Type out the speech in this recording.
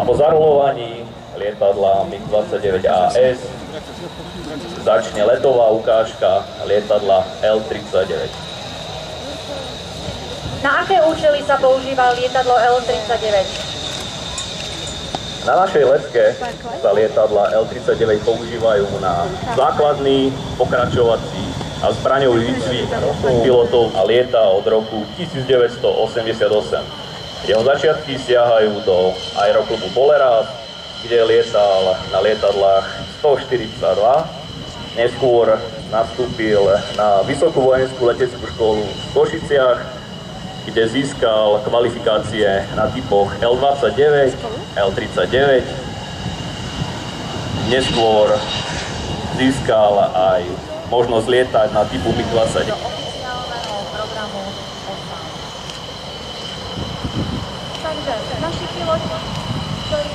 Po zarolovaní lietadla MiG-29AS začne letová ukážka lietadla L-39. Na aké účely sa používa lietadlo L-39? Na našej letke sa lietadla L-39 používajú na základný, pokračovací a zbraňový výcvik pilotov a lieta od roku 1988. Jeho začiatky siahajú do aeroklubu Bolerád, kde lietal na lietadlách 142. Neskôr nastúpil na Vysokú vojenskú leteckú školu v Košiciach, kde získal kvalifikácie na typoch L-29, L-39. Neskôr získal aj možnosť lietať na typu MiG-29. Takže naši piloti, ktorí